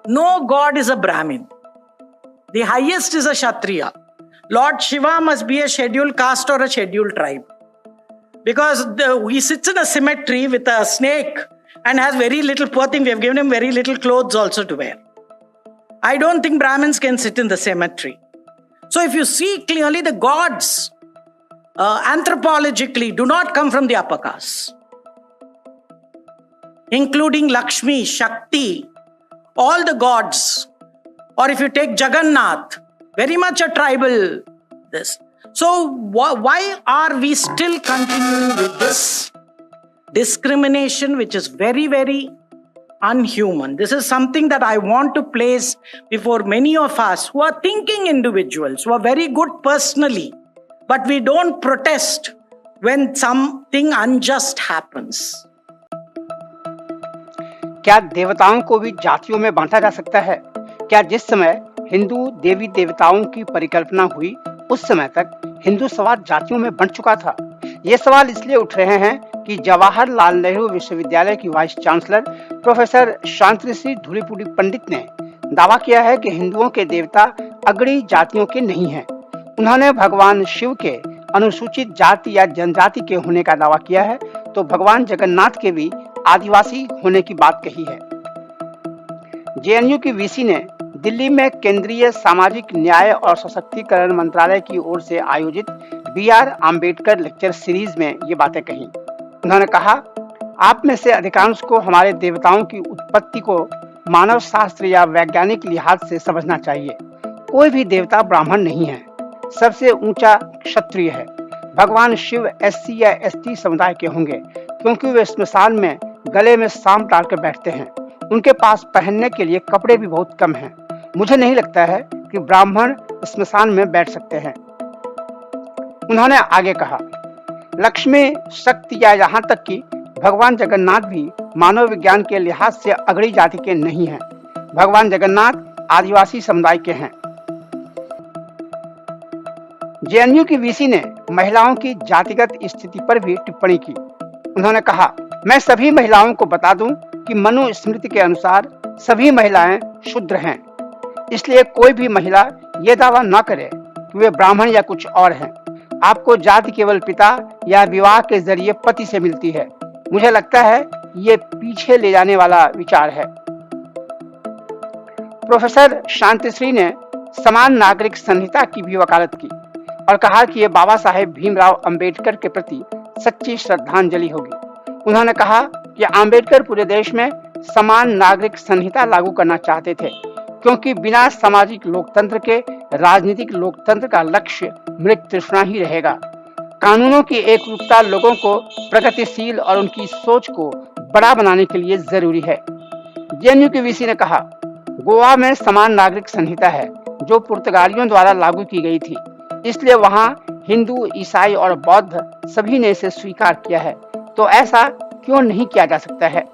no god is a Brahmin. The highest is a Kshatriya. Lord Shiva must be a scheduled caste or a scheduled tribe. Because he sits in a cemetery with a snake and has very little, poor thing, we have given him very little clothes also to wear. I don't think Brahmins can sit in the cemetery. So if you see clearly, the gods anthropologically do not come from the upper caste. Including Lakshmi, Shakti, all the gods. Or if you take Jagannath, very much a tribal this. So why are we still continuing with this discrimination, which is very, very unhuman? This is something that I want to place before many of us who are thinking individuals, who are very good personally, but we don't protest when something unjust happens. क्या देवताओं को भी जातियों में बांटा जा सकता है? क्या जिस समय हिंदू देवी देवताओं की परिकल्पना हुई उस समय तक हिंदू समाज जातियों में बंट चुका था? ये सवाल इसलिए उठ रहे हैं कि जवाहरलाल नेहरू विश्वविद्यालय की वाइस चांसलर प्रोफेसर शांतिश्री धूलीपुड़ी पंडित ने दावा किया है कि हिंदुओं के देवता अगड़ी जातियों के नहीं हैं। उन्होंने भगवान शिव के अनुसूचित जाति या जनजाति के होने का दावा किया है, तो भगवान जगन्नाथ के भी आदिवासी होने की बात कही है। जेएनयू की वीसी ने दिल्ली में केंद्रीय सामाजिक न्याय और सशक्तिकरण मंत्रालय की ओर से आयोजित BR आम्बेडकर लेक्चर सीरीज में ये बातें कही। उन्होंने कहा, आप में से अधिकांश को हमारे देवताओं की उत्पत्ति को मानव शास्त्र या वैज्ञानिक लिहाज से समझना चाहिए। कोई भी देवता ब्राह्मण नहीं है, सबसे ऊंचा क्षत्रिय है। भगवान शिव SC या ST समुदाय के होंगे, क्योंकि वे स्मशान में गले में सांप डालकर बैठते हैं। उनके पास पहनने के लिए कपड़े भी बहुत कम हैं। मुझे नहीं लगता है कि ब्राह्मण स्मशान में बैठ सकते हैं। उन्होंने आगे कहा, लक्ष्मी, शक्ति या यहाँ तक कि भगवान जगन्नाथ भी मानव विज्ञान के लिहाज से अगड़ी जाति के नहीं हैं। भगवान जगन्नाथ आदिवासी समुदाय के हैं। जेएनयू की वीसी ने महिलाओं की जातिगत स्थिति पर भी टिप्पणी की। उन्होंने कहा, मैं सभी महिलाओं को बता दूं कि मनुस्मृति के अनुसार सभी महिलाएं शूद्र हैं। इसलिए कोई भी महिला ये दावा न करे कि वे ब्राह्मण या कुछ और हैं। आपको जाति केवल पिता या विवाह के जरिए पति से मिलती है। मुझे लगता है ये पीछे ले जाने वाला विचार है। प्रोफेसर शांतिश्री ने समान नागरिक संहिता की भी वकालत की और कहा कि ये बाबा साहेब भीमराव अंबेडकर के प्रति सच्ची श्रद्धांजलि होगी। उन्होंने कहा कि अंबेडकर पूरे देश में समान नागरिक संहिता लागू करना चाहते थे, क्योंकि बिना सामाजिक लोकतंत्र के राजनीतिक लोकतंत्र का लक्ष्य मृत तृष्णा ही रहेगा। कानूनों की एकरूपता लोगों को प्रगतिशील और उनकी सोच को बड़ा बनाने के लिए जरूरी है। जेएनयू की वीसी ने कहा, गोवा में समान नागरिक संहिता है जो पुर्तगालियों द्वारा लागू की गई थी, इसलिए वहां हिंदू, ईसाई और बौद्ध सभी ने इसे स्वीकार किया है। तो ऐसा क्यों नहीं किया जा सकता है?